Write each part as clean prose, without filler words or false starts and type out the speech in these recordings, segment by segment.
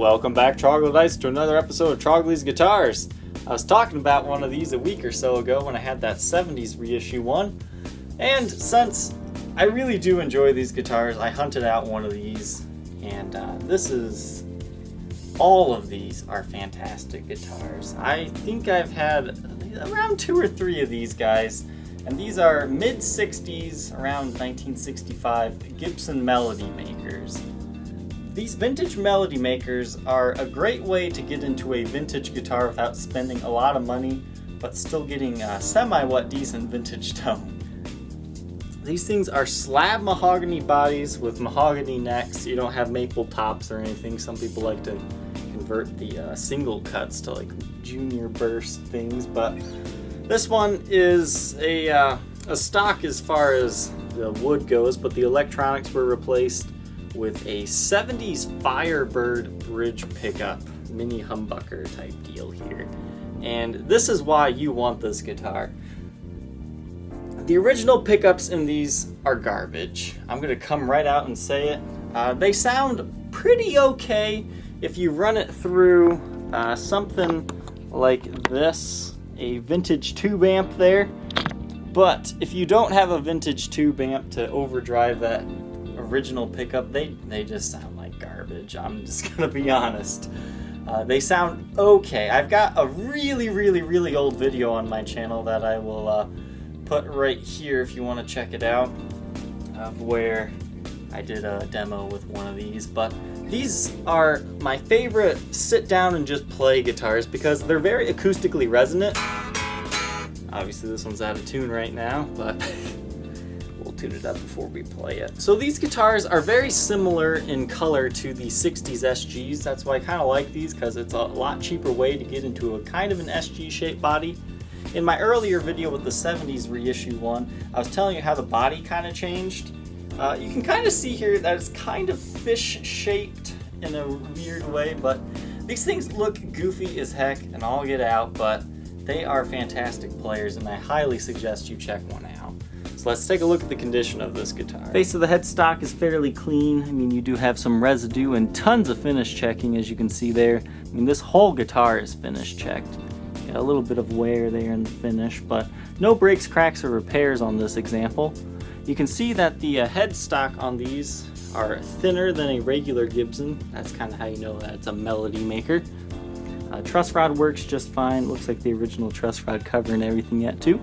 Welcome back, Troglodytes, to another episode of Trogly's Guitars. I was talking about one of these a week or so ago when I had that 70s reissue one, and since I really do enjoy these guitars, I hunted out one of these, and all of these are fantastic guitars. I think I've had around 2 or 3 of these guys, and these are mid-60s, around 1965, Gibson Melody Makers. These vintage Melody Makers are a great way to get into a vintage guitar without spending a lot of money, but still getting semi-what decent vintage tone. These things are slab mahogany bodies with mahogany necks. You don't have maple tops or anything. Some people like to convert the single cuts to like junior burst things, but this one is a stock as far as the wood goes, but the electronics were replaced with a 70s Firebird bridge pickup, mini humbucker type deal here. And this is why you want this guitar. The original pickups in these are garbage. I'm gonna come right out and say it. They sound pretty okay if you run it through something like this, a vintage tube amp there. But if you don't have a vintage tube amp to overdrive that original pickup, they just sound like garbage. I'm just gonna be honest. They sound okay. I've got a really old video on my channel that I will put right here if you want to check it out, of where I did a demo with one of these. But these are my favorite sit down and just play guitars because they're very acoustically resonant. Obviously this one's out of tune right now, but we'll tune it up before we play it. So these guitars are very similar in color to the 60s SGs. That's why I kind of like these, because it's a lot cheaper way to get into a kind of an SG shaped body. In my earlier video with the 70s reissue one, I was telling you how the body kind of changed. You can kind of see here that it's kind of fish shaped in a weird way, but these things look goofy as heck and all get out, but they are fantastic players and I highly suggest you check one out. So let's take a look at the condition of this guitar. Face of the headstock is fairly clean. I mean, you do have some residue and tons of finish checking, as you can see there. I mean, this whole guitar is finish checked. Got a little bit of wear there in the finish, but no breaks, cracks, or repairs on this example. You can see that the headstock on these are thinner than a regular Gibson. That's kind of how you know that it's a Melody Maker. Truss rod works just fine. Looks like the original truss rod cover and everything yet too.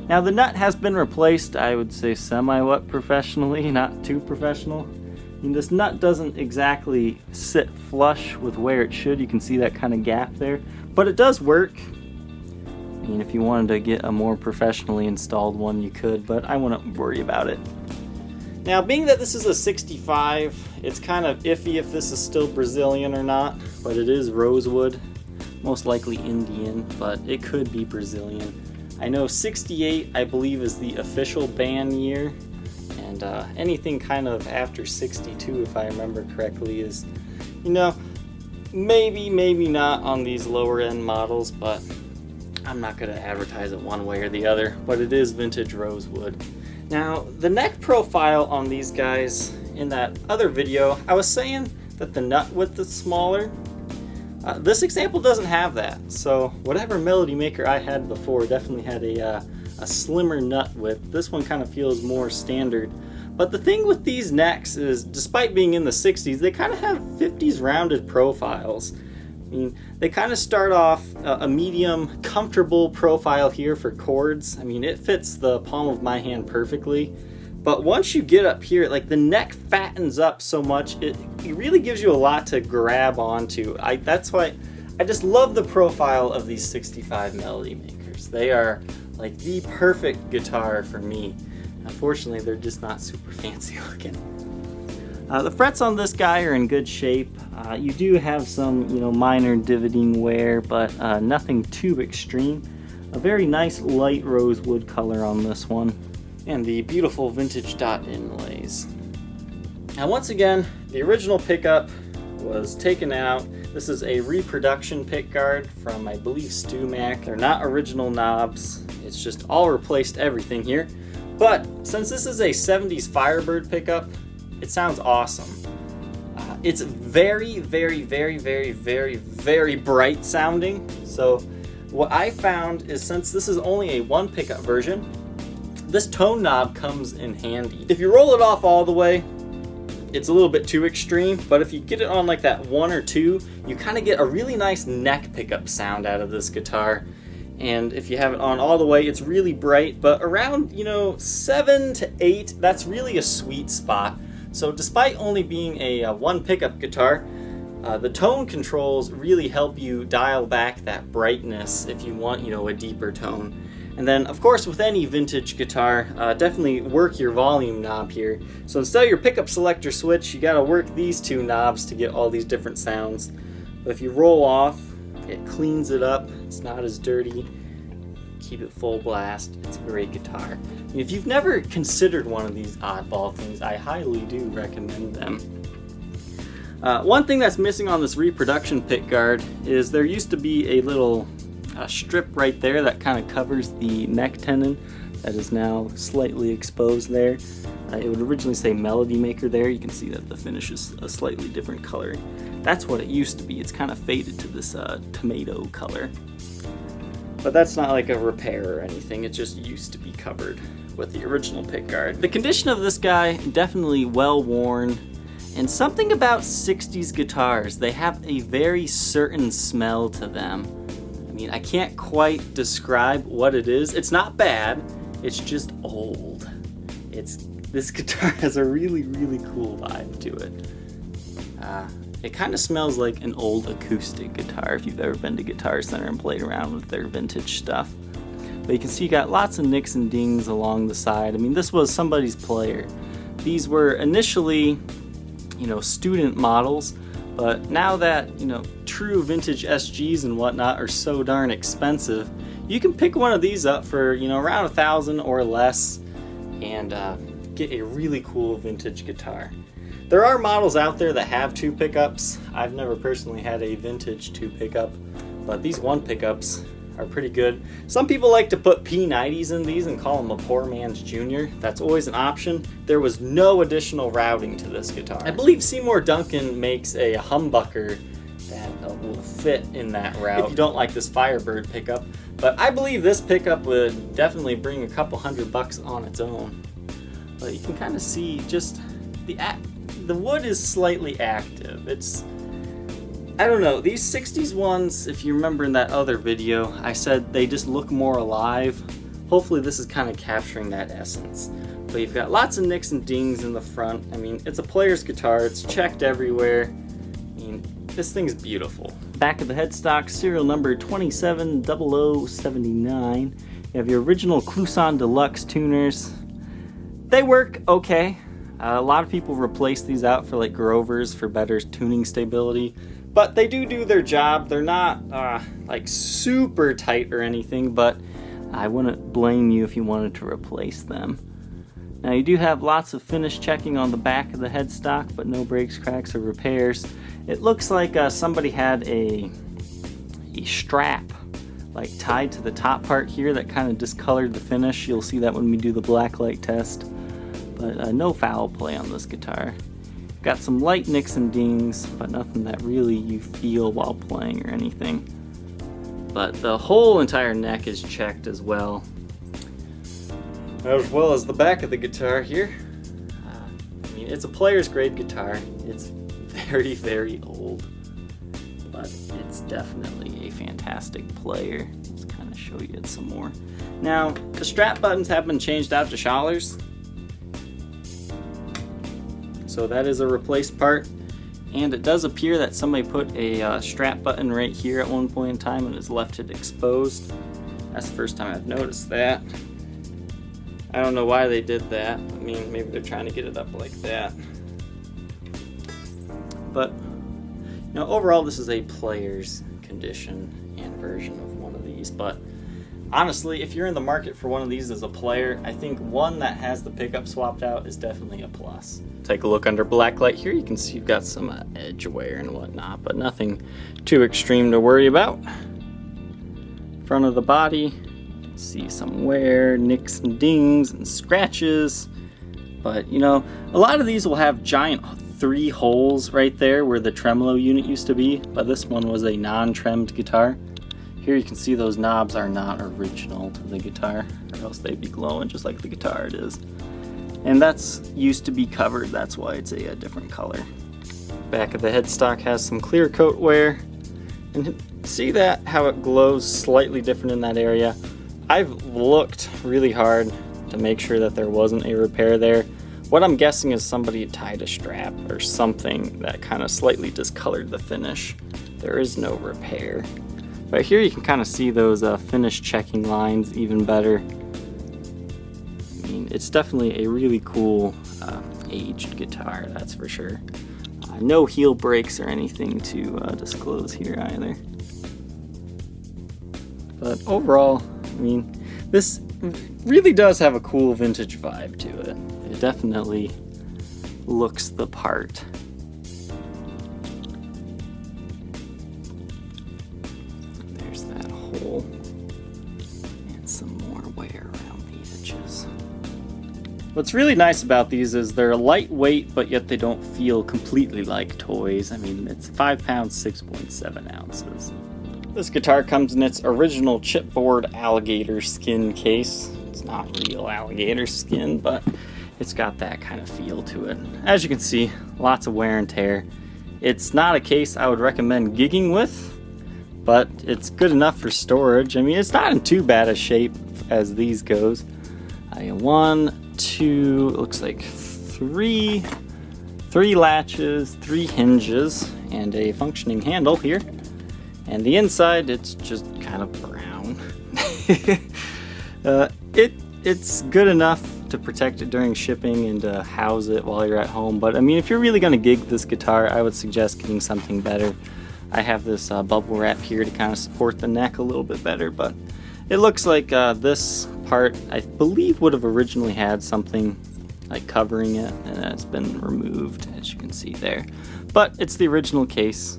Now the nut has been replaced, I would say semi-what professionally, not too professional. I mean, this nut doesn't exactly sit flush with where it should. You can see that kind of gap there, but it does work. I mean, if you wanted to get a more professionally installed one, you could, but I wouldn't worry about it. Now, being that this is a 65, it's kind of iffy if this is still Brazilian or not, but it is rosewood, most likely Indian, but it could be Brazilian. I know 68, I believe, is the official ban year, and anything kind of after 62, if I remember correctly, is, you know, maybe not on these lower end models, but I'm not going to advertise it one way or the other, but it is vintage rosewood. Now, the neck profile on these guys, in that other video, I was saying that the nut width is smaller. This example doesn't have that, so whatever Melody Maker I had before definitely had a slimmer nut width. This one kind of feels more standard. But the thing with these necks is, despite being in the 60s, they kind of have 50s rounded profiles. I mean, they kind of start off a medium, comfortable profile here for chords. I mean, it fits the palm of my hand perfectly. But once you get up here, like the neck fattens up so much, it really gives you a lot to grab onto. That's why I just love the profile of these 65 Melody Makers. They are like the perfect guitar for me. Unfortunately, they're just not super fancy looking. The frets on this guy are in good shape. You do have some, minor divoting wear, but nothing too extreme. A very nice light rosewood color on this one. And the beautiful vintage dot inlays. Now once again, the original pickup was taken out. This is a reproduction pickguard from, I believe, StewMac. They're not original knobs. It's just all replaced everything here. But since this is a 70s Firebird pickup, it sounds awesome. It's very, very, very, very, very, very bright sounding. So what I found is, since this is only a one pickup version, this tone knob comes in handy. If you roll it off all the way, it's a little bit too extreme, but if you get it on like that 1 or 2, you kind of get a really nice neck pickup sound out of this guitar. And if you have it on all the way, it's really bright, but around, 7 to 8, that's really a sweet spot. So despite only being a one pickup guitar, the tone controls really help you dial back that brightness if you want, a deeper tone. And then, of course, with any vintage guitar, definitely work your volume knob here. So instead of your pickup selector switch, you gotta work these two knobs to get all these different sounds. But if you roll off, it cleans it up, it's not as dirty. Keep it full blast, it's a great guitar. If you've never considered one of these oddball things, I highly do recommend them. One thing that's missing on this reproduction pickguard is there used to be a little strip right there that kind of covers the neck tenon that is now slightly exposed there. It would originally say Melody Maker there. You can see that the finish is a slightly different color. That's what it used to be. It's kind of faded to this tomato color. But that's not like a repair or anything. It just used to be covered with the original pickguard. The condition of this guy, definitely well worn. And something about 60s guitars, they have a very certain smell to them. I can't quite describe what it is. It's not bad, it's just old. This guitar has a really, really cool vibe to it. It kind of smells like an old acoustic guitar if you've ever been to Guitar Center and played around with their vintage stuff. But you can see you got lots of nicks and dings along the side. This was somebody's player. These were initially, student models, but now that, true vintage SGs and whatnot are so darn expensive, you can pick one of these up for, around $1,000 or less and get a really cool vintage guitar. There are models out there that have 2 pickups. I've never personally had a vintage 2 pickup, but these 1 pickups are pretty good. Some people like to put P90s in these and call them a poor man's junior. That's always an option. There was no additional routing to this guitar. I believe Seymour Duncan makes a humbucker that will fit in that route if you don't like this Firebird pickup. But I believe this pickup would definitely bring a couple $100 on its own. But you can kind of see just the wood is slightly active. I don't know, these 60s ones, if you remember in that other video, I said they just look more alive. Hopefully this is kind of capturing that essence. But you've got lots of nicks and dings in the front. It's a player's guitar, it's checked everywhere. This thing's beautiful. Back of the headstock, serial number 270079. You have your original Kluson Deluxe tuners. They work okay. A lot of people replace these out for like Grovers for better tuning stability. But they do their job. They're not like super tight or anything, but I wouldn't blame you if you wanted to replace them. Now you do have lots of finish checking on the back of the headstock, but no breaks, cracks, or repairs. It looks like somebody had a strap like tied to the top part here that kind of discolored the finish. You'll see that when we do the blacklight test. But no foul play on this guitar. Got some light nicks and dings, but nothing that really you feel while playing or anything. But the whole entire neck is checked as well. As well as the back of the guitar here. It's a player's grade guitar. It's very, very old. But it's definitely a fantastic player. Let's kind of show you it some more. Now, the strap buttons have been changed out to Schalers. So that is a replaced part, and it does appear that somebody put a strap button right here at one point in time and has left it exposed. That's the first time I've noticed that. I don't know why they did that. Maybe they're trying to get it up like that. But overall this is a player's condition and version of one of these. But honestly, if you're in the market for one of these as a player, I think one that has the pickup swapped out is definitely a plus. Take a look under blacklight here. You can see you've got some edge wear and whatnot, but nothing too extreme to worry about. Front of the body, you can see some wear, nicks and dings and scratches. But a lot of these will have giant 3 holes right there where the tremolo unit used to be, but this one was a non-tremmed guitar. Here you can see those knobs are not original to the guitar, or else they'd be glowing just like the guitar it is. And that's used to be covered, that's why it's a different color. Back of the headstock has some clear coat wear, and see that, how it glows slightly different in that area. I've looked really hard to make sure that there wasn't a repair there. What I'm guessing is somebody tied a strap or something that kind of slightly discolored the finish. There is no repair. But here you can kind of see those finish checking lines even better. I mean, it's definitely a really cool aged guitar, that's for sure. No heel breaks or anything to disclose here either. But overall, I mean, this really does have a cool vintage vibe to it. It definitely looks the part. There's that hole and some more wear around the edges. What's really nice about these is they're lightweight, but yet they don't feel completely like toys. I mean, it's 5 pounds, 6.7 ounces. This guitar comes in its original chipboard alligator skin case. It's not real alligator skin, but it's got that kind of feel to it. As you can see, lots of wear and tear. It's not a case I would recommend gigging with, but it's good enough for storage. I mean, it's not in too bad a shape as these goes. 1, 2, looks like 3 latches, 3 hinges, and a functioning handle here. And the inside, it's just kind of brown. It's good enough to protect it during shipping and to house it while you're at home. But I mean, if you're really going to gig this guitar, I would suggest getting something better. I have this bubble wrap here to kind of support the neck a little bit better, but it looks like this part, I believe, would have originally had something like covering it, and it's been removed, as you can see there. But it's the original case.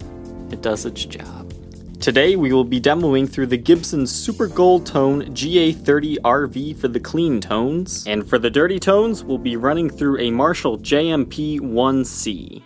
It does its job. Today we will be demoing through the Gibson Super Gold Tone GA30 RV for the clean tones, and for the dirty tones we'll be running through a Marshall JMP 1C.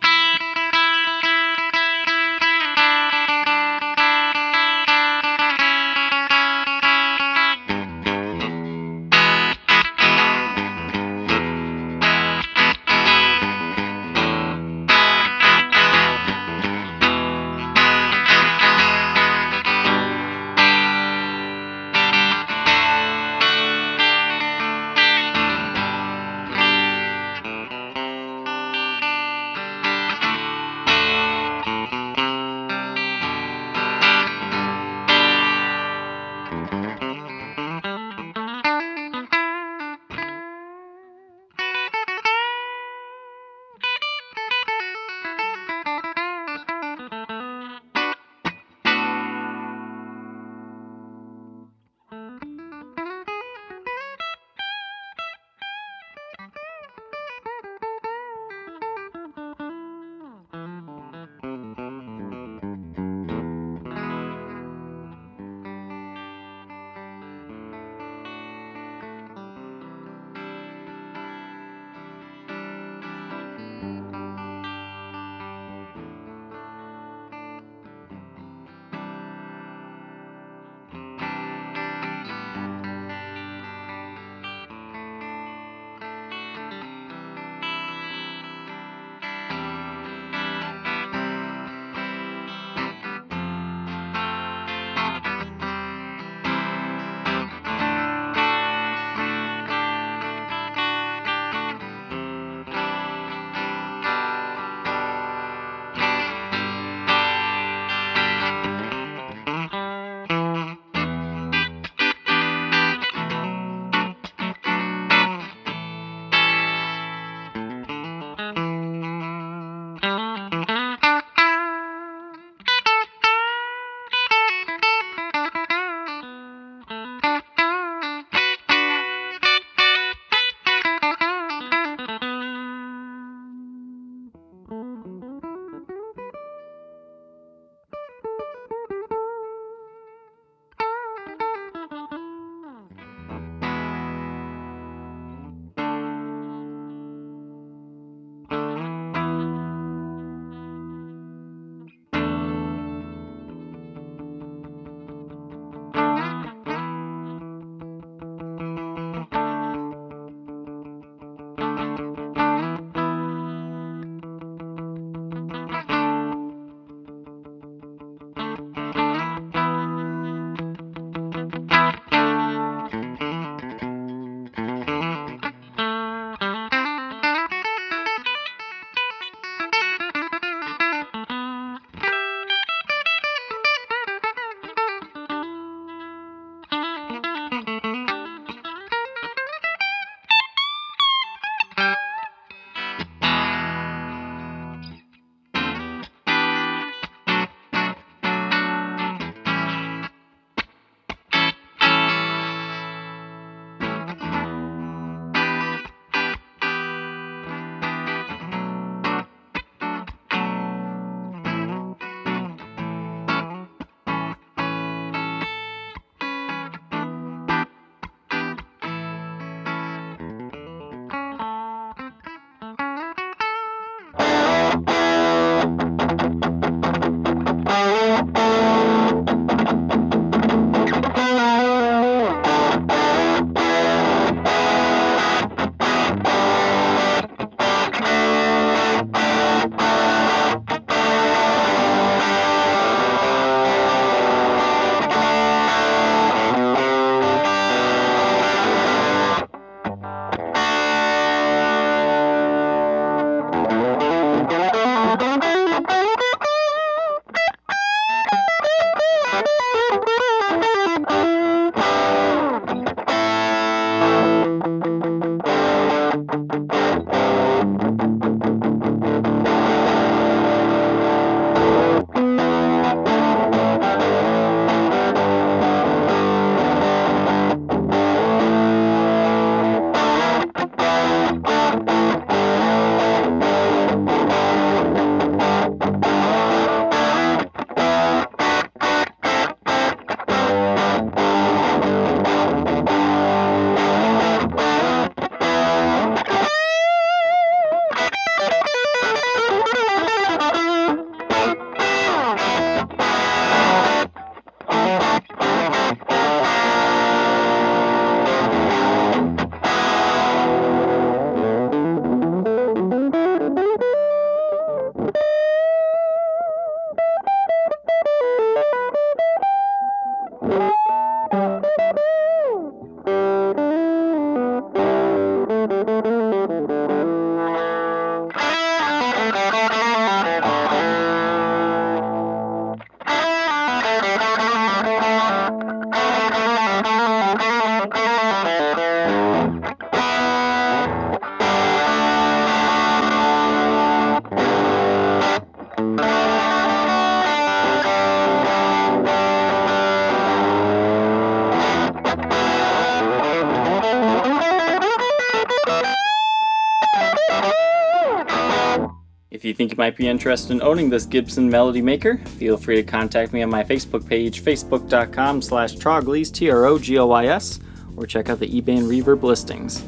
If you think you might be interested in owning this Gibson Melody Maker, feel free to contact me on my Facebook page, facebook.com/Troglys, Trogoys, or check out the eBay and Reverb listings.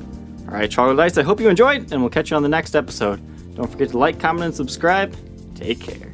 Alright, Troglodytes, I hope you enjoyed, and we'll catch you on the next episode. Don't forget to like, comment, and subscribe. Take care.